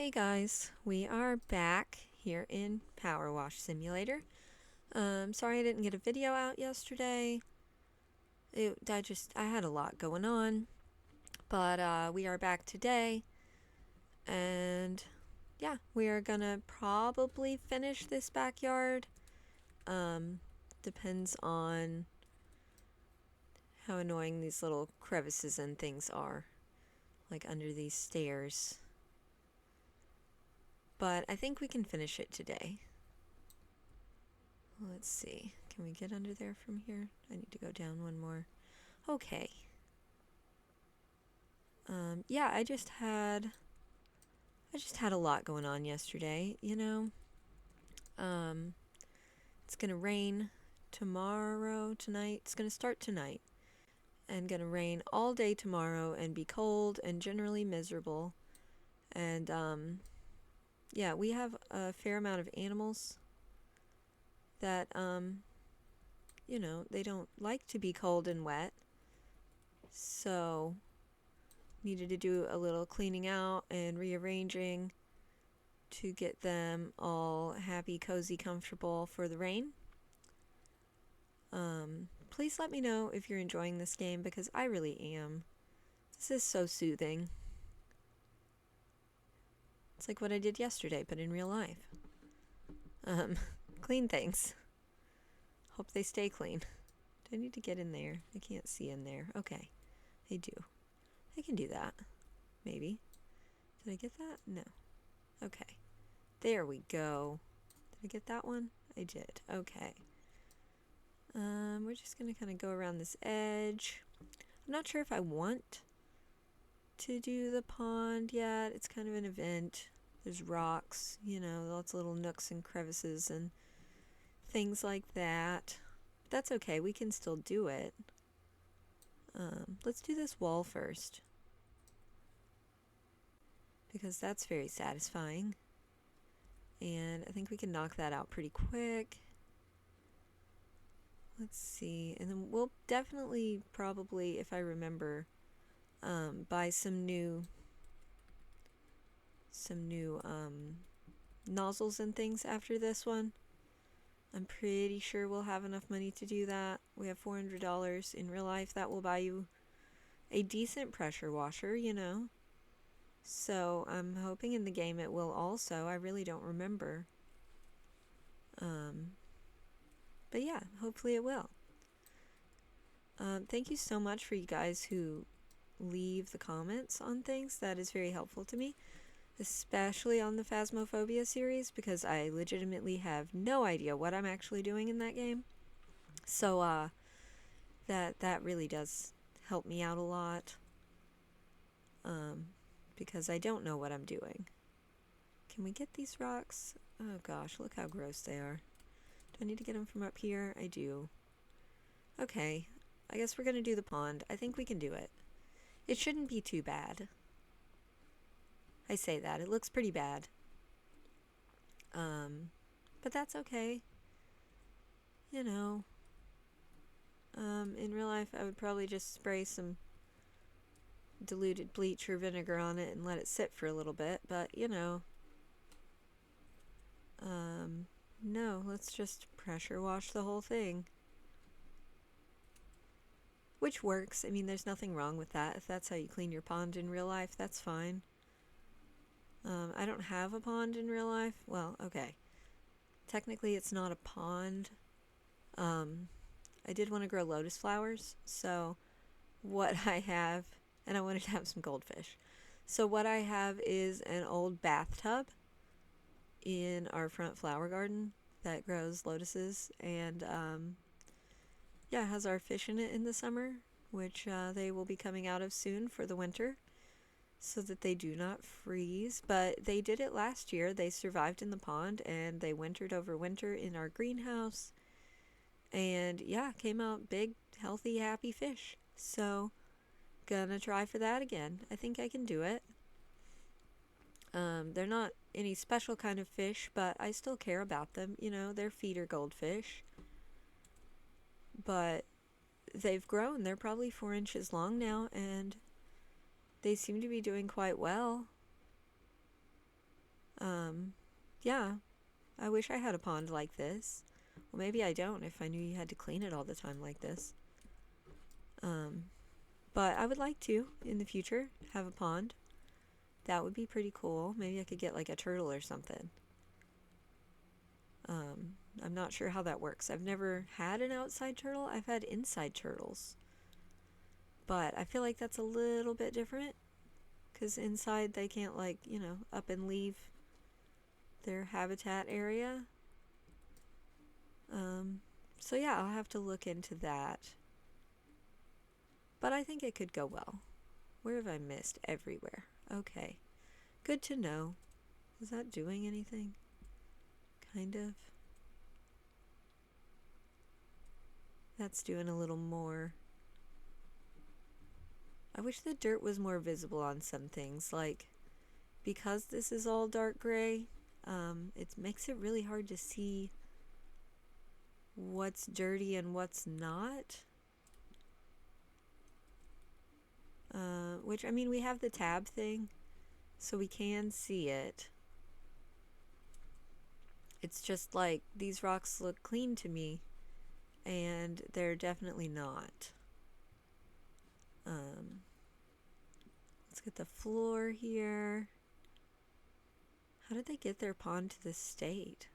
Hey guys, we are back here in Power Wash Simulator. Sorry I didn't get a video out yesterday. I had a lot going on, but we are back today, and yeah, we are gonna probably finish this backyard. Depends on how annoying these little crevices and things are, like under these stairs. But I think we can finish it today. Let's see. Can we get under there from here? I need to go down one more. Okay. Yeah, I just had a lot going on yesterday, you know. Um, it's gonna rain tonight. It's gonna start tonight and gonna rain all day tomorrow and be cold and generally miserable. And yeah, we have a fair amount of animals that they don't like to be cold and wet. So needed to do a little cleaning out and rearranging to get them all happy, cozy, comfortable for the rain. Please let me know if you're enjoying this game because I really am. This is so soothing. It's like what I did yesterday, but in real life. Clean things. Hope they stay clean. Do I need to get in there? I can't see in there. Okay, I do. I can do that. Maybe. Did I get that? No. Okay. There we go. Did I get that one? I did. Okay. We're just going to kind of go around this edge. I'm not sure if I want to do the pond yet. It's kind of an event. There's rocks, lots of little nooks and crevices and things like that. But that's okay. We can still do it. Let's do this wall first, because that's very satisfying. And I think we can knock that out pretty quick. Let's see. And then we'll definitely, probably, if I remember, buy some new nozzles and things after this one. I'm pretty sure we'll have enough money to do that. We have $400. In real life, that will buy you a decent pressure washer, So I'm hoping in the game it will also. I really don't remember. But yeah, hopefully it will. Thank you so much for you guys who leave the comments on things. That is very helpful to me, especially on the Phasmophobia series, because I legitimately have no idea what I'm actually doing in that game. So that really does help me out a lot, because I don't know what I'm doing. Can we get these rocks? Oh gosh, look how gross they are. Do I need to get them from up here? I do. Okay, I guess we're gonna do the pond. I think we can do it. It shouldn't be too bad. I say that. It looks pretty bad. But that's okay. In real life, I would probably just spray some diluted bleach or vinegar on it and let it sit for a little bit, but no, let's just pressure wash the whole thing. Which works. I mean, there's nothing wrong with that. If that's how you clean your pond in real life, that's fine. I don't have a pond in real life. Well, okay. Technically, it's not a pond. I did want to grow lotus flowers, so what I have, and I wanted to have some goldfish. So what I have is an old bathtub in our front flower garden that grows lotuses, and yeah, it has our fish in it in the summer, which they will be coming out of soon for the winter, so that they do not freeze. But they did it last year. They survived in the pond, and they wintered over winter in our greenhouse. And yeah, came out big, healthy, happy fish. So, gonna try for that again. I think I can do it. They're not any special kind of fish, but I still care about them. They're feeder goldfish. But they've grown. They're probably 4 inches long now, and they seem to be doing quite well. yeah, I wish I had a pond like this. Well, maybe I don't if I knew you had to clean it all the time like this. Um, but I would like to, in the future, have a pond. That would be pretty cool. Maybe I could get like a turtle or something. I'm not sure how that works. I've never had an outside turtle. I've had inside turtles. But I feel like that's a little bit different because inside they can't, like, up and leave their habitat area. So yeah, I'll have to look into that. But I think it could go well. Where have I missed? Everywhere. Okay. Good to know. Is that doing anything? Kind of. That's doing a little more. I wish the dirt was more visible on some things. Like, because this is all dark gray, it makes it really hard to see what's dirty and what's not. Which, I mean, we have the tab thing, so we can see it. It's just like, these rocks look clean to me, and they're definitely not. Let's get the floor here. How did they get their pond to this state?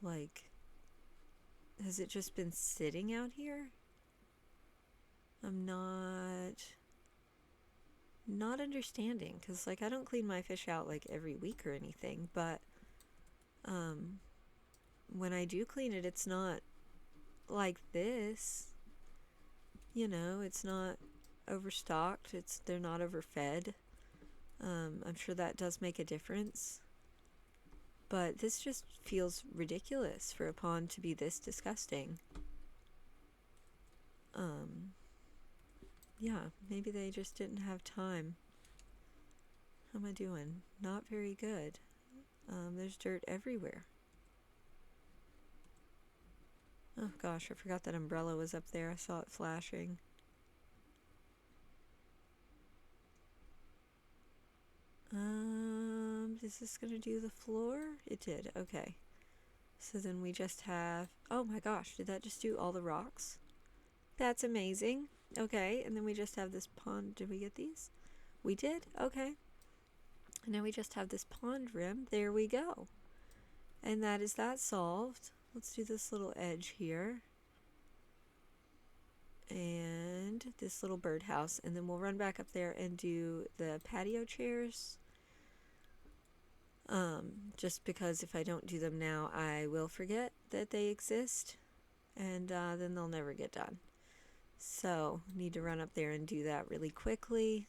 Like, has it just been sitting out here? I'm not understanding, because, like, I don't clean my fish out, like, every week or anything, but when I do clean it, it's not like this. It's not overstocked. They're not overfed. I'm sure that does make a difference. But this just feels ridiculous for a pond to be this disgusting. Yeah, maybe they just didn't have time. How am I doing? Not very good. There's dirt everywhere. Oh gosh, I forgot that umbrella was up there. I saw it flashing. Is this gonna do the floor? It did, okay. So then we just have, oh my gosh, did that just do all the rocks? That's amazing. Okay, and then we just have this pond. Did we get these? We did? Okay. And now we just have this pond rim. There we go. And that is that solved. Let's do this little edge here. And this little birdhouse. And then we'll run back up there and do the patio chairs. Just because if I don't do them now, I will forget that they exist. And then they'll never get done. So, need to run up there and do that really quickly.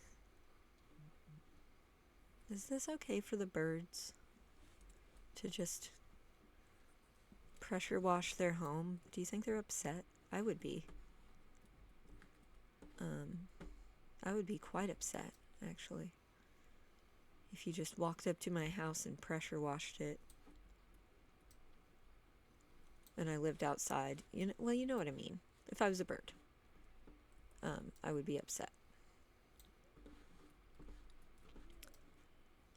Is this okay for the birds to just pressure wash their home? Do you think they're upset? I would be. I would be quite upset, actually, if you just walked up to my house and pressure washed it. And I lived outside. Well, you know what I mean. If I was a bird, I would be upset.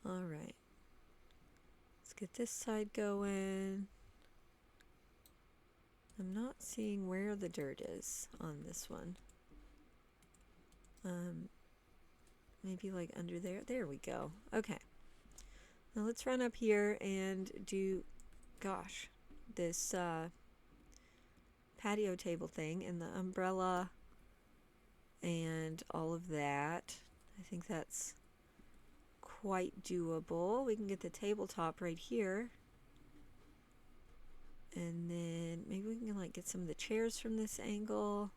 All right. Let's get this side going. I'm not seeing where the dirt is on this one. Maybe like under there. There we go. Okay. Now let's run up here and do, gosh, this patio table thing and the umbrella and all of that. I think that's quite doable. We can get the tabletop right here. And then maybe we can like get some of the chairs from this angle.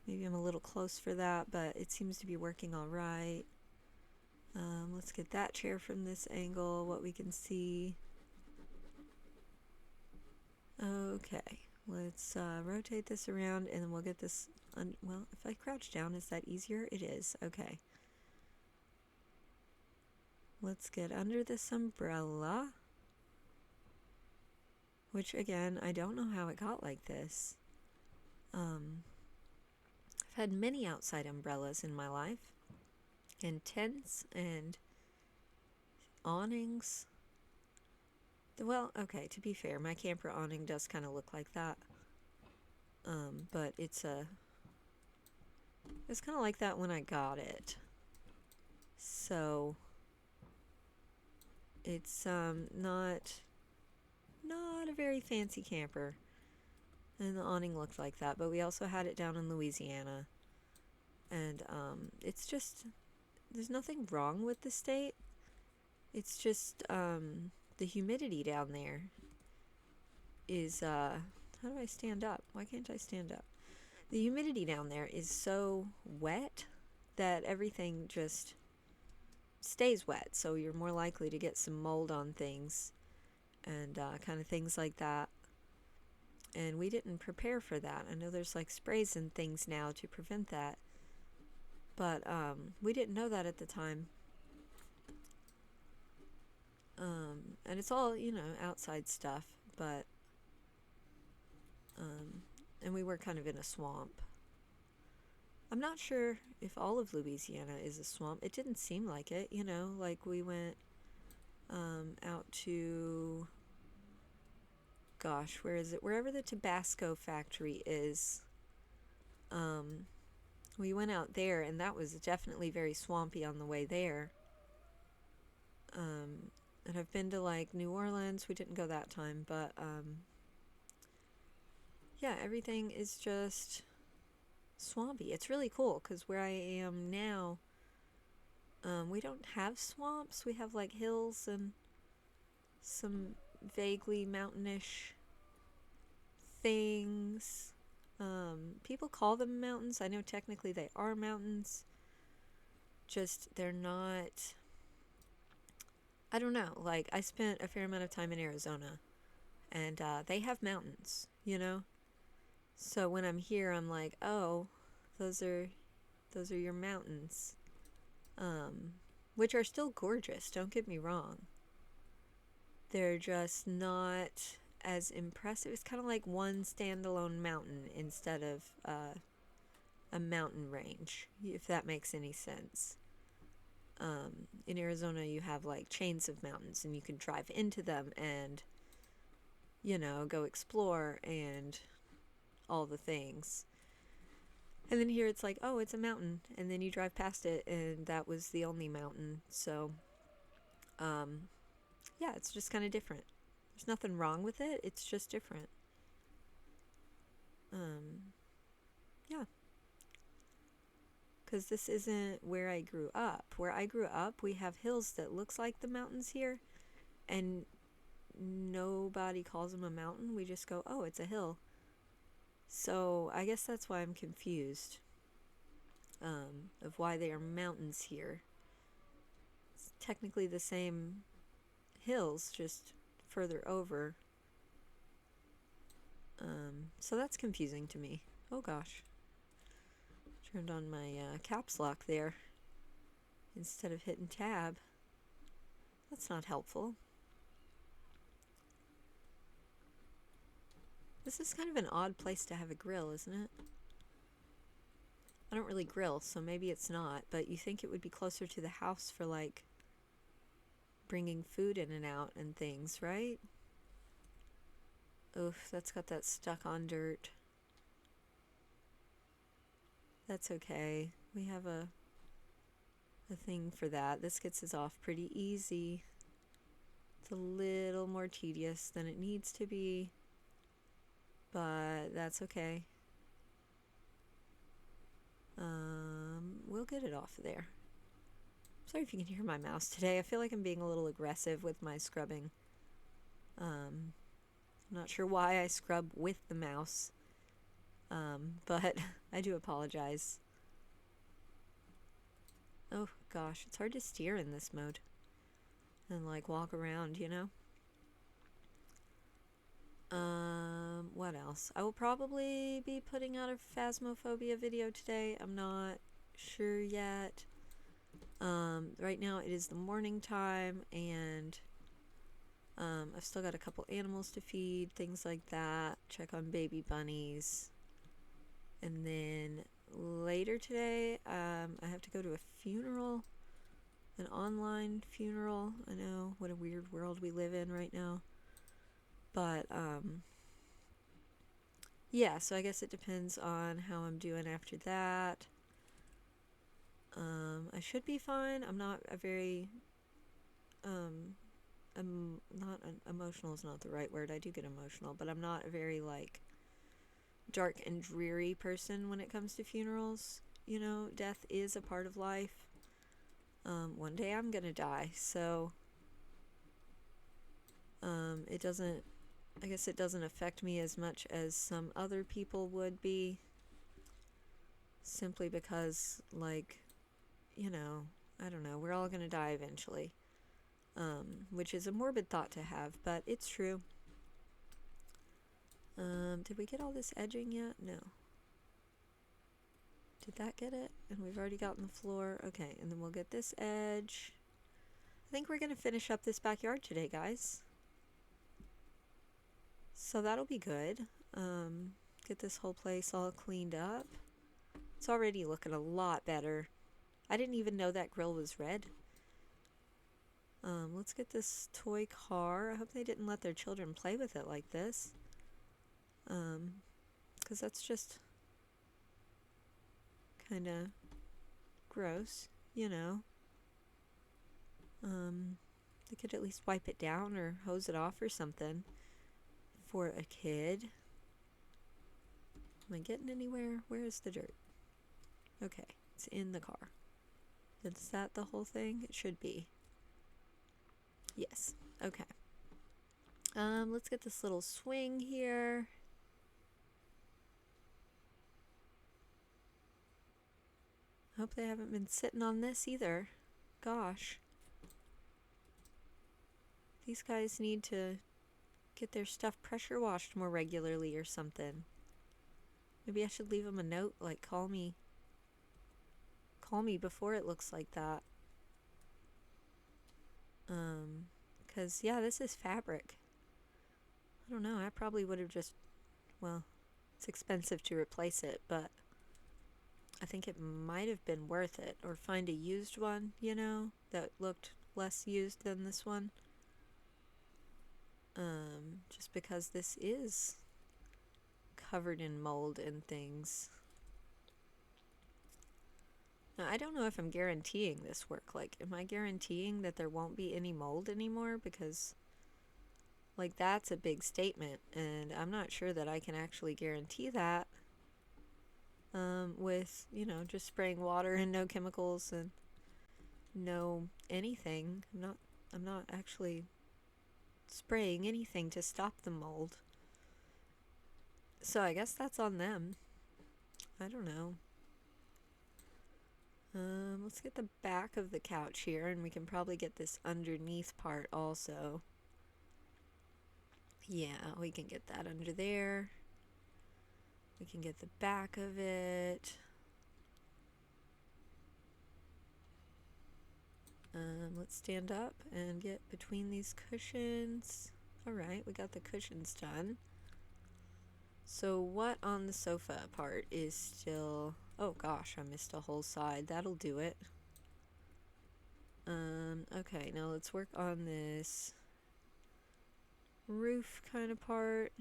Maybe I'm a little close for that, but it seems to be working all right. Let's get that chair from this angle, what we can see. Okay, let's rotate this around and then we'll get this, well, if I crouch down, is that easier? It is, okay. Let's get under this umbrella, which again, I don't know how it got like this. I've had many outside umbrellas in my life, and tents, and awnings. Well, okay, to be fair, my camper awning does kind of look like that. But it's kind of like that when I got it. So it's not a very fancy camper. And the awning looked like that, but we also had it down in Louisiana. And it's just, there's nothing wrong with the state. It's just the humidity down there is how do I stand up? Why can't I stand up? The humidity down there is so wet that everything just stays wet, so you're more likely to get some mold on things and kind of things like that. And we didn't prepare for that. I know there's like sprays and things now to prevent that, but we didn't know that at the time. And it's all, outside stuff, but and we were kind of in a swamp. I'm not sure if all of Louisiana is a swamp. It didn't seem like it, like we went out to, gosh, where is it? Wherever the Tabasco factory is. We went out there, and that was definitely very swampy on the way there. And I've been to like New Orleans. We didn't go that time, but yeah, everything is just swampy. It's really cool because where I am now, we don't have swamps. We have like hills and some vaguely mountainish things. People call them mountains. I know technically they are mountains. Just they're not. I don't know. Like I spent a fair amount of time in Arizona, and they have mountains. So when I'm here, I'm like, oh, those are your mountains, which are still gorgeous. Don't get me wrong. They're just not as impressive. It's kind of like one standalone mountain instead of a mountain range, if that makes any sense. In Arizona, you have like chains of mountains, and you can drive into them and, go explore and all the things. And then here it's like, oh, it's a mountain, and then you drive past it, and that was the only mountain. So, yeah, it's just kind of different. There's nothing wrong with it. It's just different. Yeah. Because this isn't where I grew up. Where I grew up, we have hills that looks like the mountains here, and nobody calls them a mountain. We just go, oh, it's a hill. So I guess that's why I'm confused of why they are mountains here. It's technically the same hills, just further over. So that's confusing to me. Oh gosh. Turned on my caps lock there instead of hitting tab. That's not helpful. This is kind of an odd place to have a grill, isn't it? I don't really grill, so maybe it's not, but you think it would be closer to the house for like bringing food in and out and things, right? Oof, that's got that stuck on dirt. That's okay. We have a thing for that. This gets us off pretty easy. It's a little more tedious than it needs to be, but that's okay. We'll get it off of there. Sorry if you can hear my mouse today. I feel like I'm being a little aggressive with my scrubbing. I'm not sure why I scrub with the mouse, but I do apologize. Oh gosh, it's hard to steer in this mode and like walk around, What else? I will probably be putting out a Phasmophobia video today. I'm not sure yet. Right now it is the morning time, and I've still got a couple animals to feed, things like that. Check on baby bunnies. And then later today, I have to go to a funeral an online funeral. I know, what a weird world we live in right now. But, yeah, so I guess it depends on how I'm doing after that. I should be fine. I'm not a very, not emotional is not the right word. I do get emotional, but I'm not a very, like, dark and dreary person when it comes to funerals. You know, death is a part of life. One day I'm gonna die, so it doesn't, I guess it doesn't affect me as much as some other people would be, simply because, like, you know, I don't know, we're all gonna die eventually, which is a morbid thought to have, but it's true. Did we get all this edging yet? No. Did that get it? And we've already gotten the floor. Okay, and then we'll get this edge. I think we're gonna finish up this backyard today, guys. So that'll be good. Get this whole place all cleaned up. It's already looking a lot better. I didn't even know that grill was red. Let's get this toy car. I hope they didn't let their children play with it like this. 'Cause that's just kind of gross, you know. They could at least wipe it down or hose it off or something for a kid. Am I getting anywhere? Where is the dirt? Okay, it's in the car. Is that the whole thing? It should be. Yes. Okay. Let's get this little swing here. Hope they haven't been sitting on this either. Gosh. These guys need to get their stuff pressure washed more regularly or something. Maybe I should leave them a note, like, call me before it looks like that. 'Cause yeah, this is fabric. I don't know, I probably would have just, well, it's expensive to replace it, but I think it might have been worth it. Or find a used one, you know, that looked less used than this one. Just because this is covered in mold and things. Now, I don't know if I'm guaranteeing this work. Like, am I guaranteeing that there won't be any mold anymore? Because, like, that's a big statement, and I'm not sure that I can actually guarantee that. With, you know, just spraying water and no chemicals and no anything. I'm not actually spraying anything to stop the mold. So I guess that's on them. I don't know. Let's get the back of the couch here, and we can probably get this underneath part also. Yeah, we can get that under there. We can get the back of it. Let's stand up and get between these cushions. Alright, we got the cushions done. So what on the sofa part is still... Oh gosh, I missed a whole side. That'll do it. Okay, now let's work on this roof kind of part.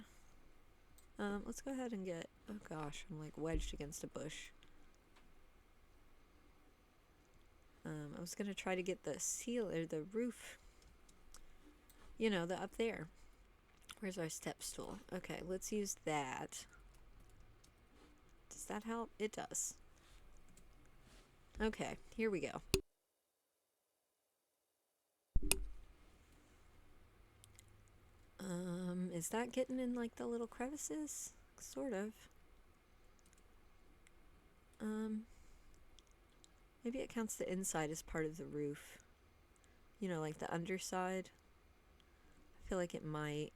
Let's go ahead and get... Oh gosh, I'm like wedged against a bush. I was gonna try to get the the roof, you know, the up there. Where's our step stool? Okay, let's use that. Does that help? It does. Okay, here we go. Is that getting in like the little crevices? Sort of. Maybe it counts the inside as part of the roof. You know, like the underside. I feel like it might.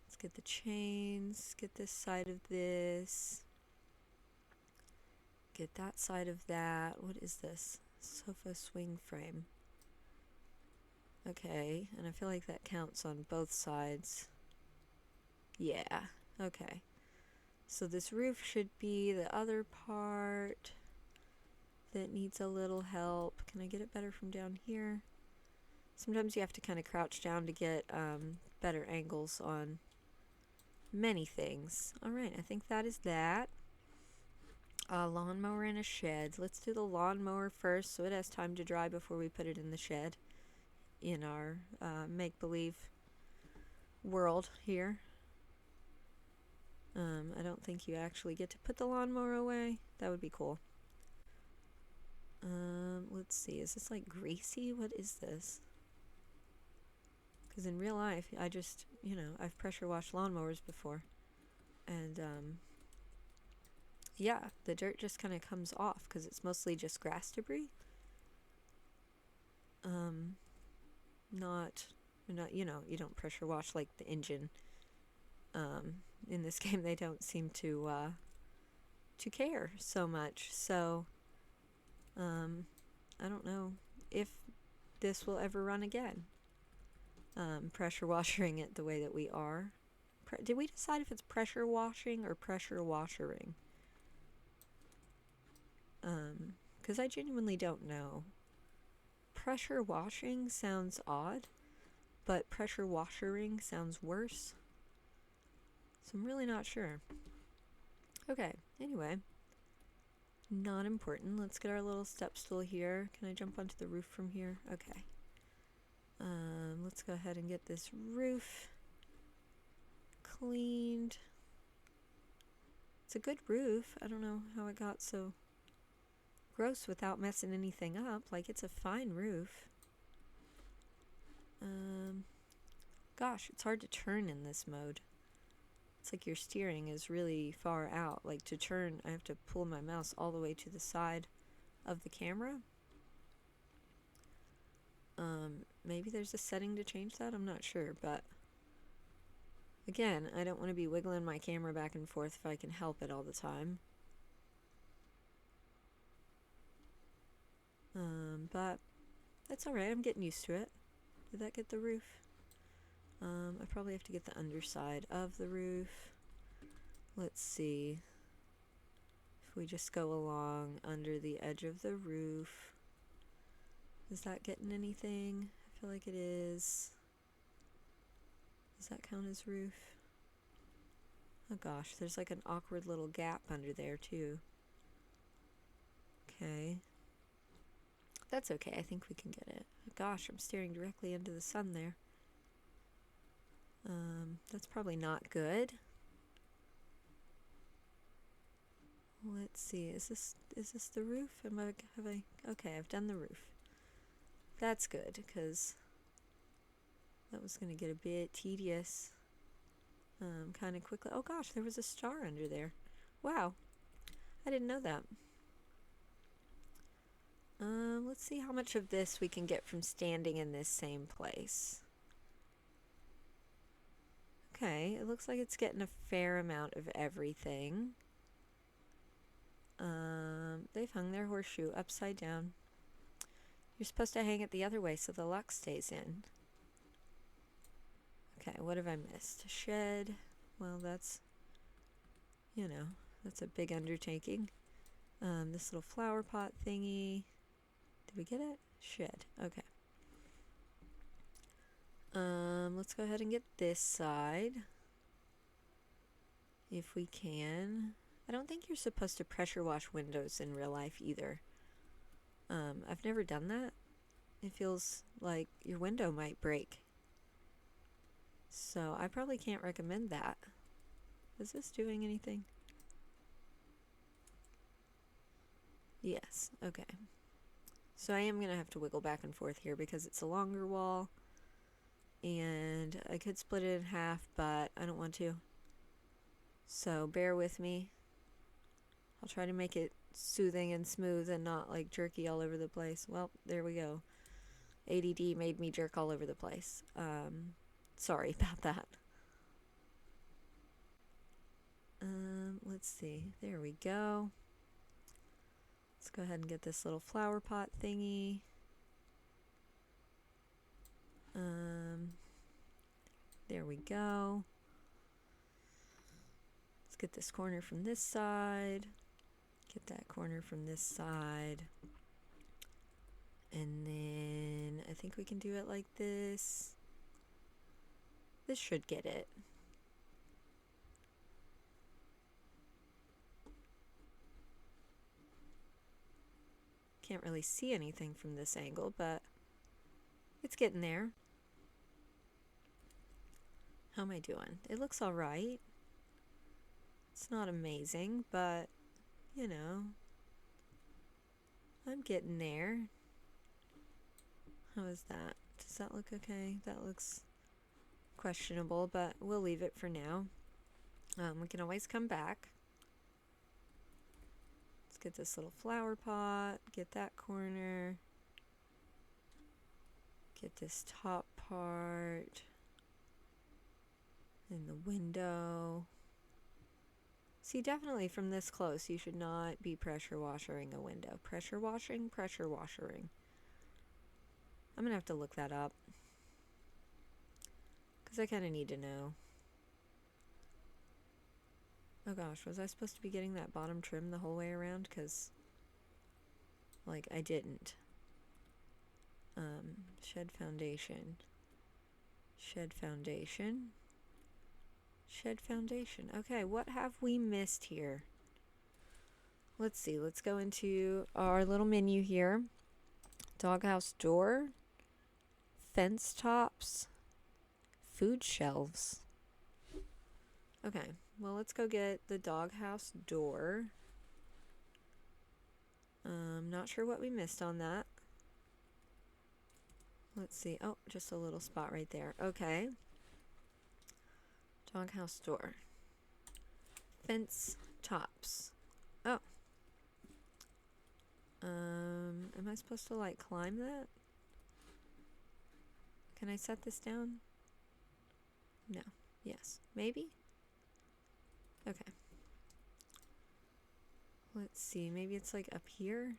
Let's get the chains, get this side of this. Get that side of that. What is this? Sofa swing frame. Okay, and I feel like that counts on both sides. Yeah, okay. So this roof should be the other part. that needs a little help. Can I get it better from down here? Sometimes you have to kind of crouch down to get better angles on many things. Alright, I think that is that. Lawnmower in a shed. Let's do the lawnmower first so it has time to dry before we put it in the shed in our make-believe world here. I don't think you actually get to put the lawnmower away. That would be cool. Let's see. Is this like greasy? What is this? Because in real life, I just, I've pressure washed lawnmowers before. And, yeah, the dirt just kind of comes off because it's mostly just grass debris. Not, you don't pressure wash like the engine. In this game, they don't seem to care so much. So, I don't know if this will ever run again. Pressure washing it the way that we are. Did we decide if it's pressure washing or pressure washering? Because I genuinely don't know. Pressure washing sounds odd, but pressure washering sounds worse. So I'm really not sure. Okay, anyway. Not important. Let's get our little step stool here. Can I jump onto the roof from here? Okay. Let's go ahead and get this roof cleaned. It's a good roof. I don't know how it got so gross without messing anything up. Like, it's a fine roof. Gosh, it's hard to turn in this mode. It's like your steering is really far out. Like, to turn, I have to pull my mouse all the way to the side of the camera. Maybe there's a setting to change that. I'm not sure, but again, I don't want to be wiggling my camera back and forth if I can help it all the time. But that's alright. I'm getting used to it. Did that get the roof? I probably have to get the underside of the roof. Let's see. If we just go along under the edge of the roof. Is that getting anything? I feel like it is. Does that count as roof? Oh gosh, there's like an awkward little gap under there too. Okay. That's okay, I think we can get it. Gosh, I'm staring directly into the sun there. That's probably not good. Let's see, is this the roof? Okay, I've done the roof. That's good, because that was going to get a bit tedious kind of quickly. Oh gosh, there was a star under there. Wow, I didn't know that. Let's see how much of this we can get from standing in this same place. Okay, it looks like it's getting a fair amount of everything. They've hung their horseshoe upside down. You're supposed to hang it the other way so the luck stays in. Okay, what have I missed? A shed. Well, that's, that's a big undertaking. This little flower pot thingy. Did we get it? Shed. Okay. Let's go ahead and get this side. If we can. I don't think you're supposed to pressure wash windows in real life either. I've never done that. It feels like your window might break. So I probably can't recommend that. Is this doing anything? Yes, okay. So I am going to have to wiggle back and forth here because it's a longer wall. And I could split it in half, but I don't want to. So bear with me. I'll try to make it soothing and smooth and not like jerky all over the place. Well, there we go. ADD made me jerk all over the place. Sorry about that. Let's see. There we go. Let's go ahead and get this little flower pot thingy. There we go. Let's get this corner from this side. Get that corner from this side. And then I think we can do it like this. This should get it. Can't really see anything from this angle, but it's getting there. How am I doing? It looks all right. It's not amazing, but, you know, I'm getting there. How is that? Does that look okay? That looks questionable, but we'll leave it for now. We can always come back. Let's get this little flower pot, get that corner, get this top part, and the window. See, definitely from this close, you should not be pressure washing a window. Pressure washing? Pressure washing. I'm going to have to look that up, because I kind of need to know. Oh gosh, was I supposed to be getting that bottom trim the whole way around? Because, like, I didn't. Shed foundation. Shed foundation. Shed foundation. Okay, what have we missed here? Let's see. Let's go into our little menu here. Doghouse door. Fence tops. Food shelves. Okay, well, let's go get the doghouse door. Not sure what we missed on that. Let's see. Oh, just a little spot right there. Okay. Doghouse door. Fence tops. Oh. Am I supposed to, like, climb that? Can I set this down? No. Yes. Maybe? Okay. Let's see. Maybe it's, like, up here?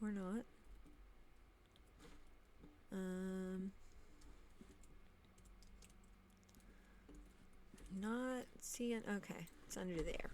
Or not. Not seeing. Okay. It's under there.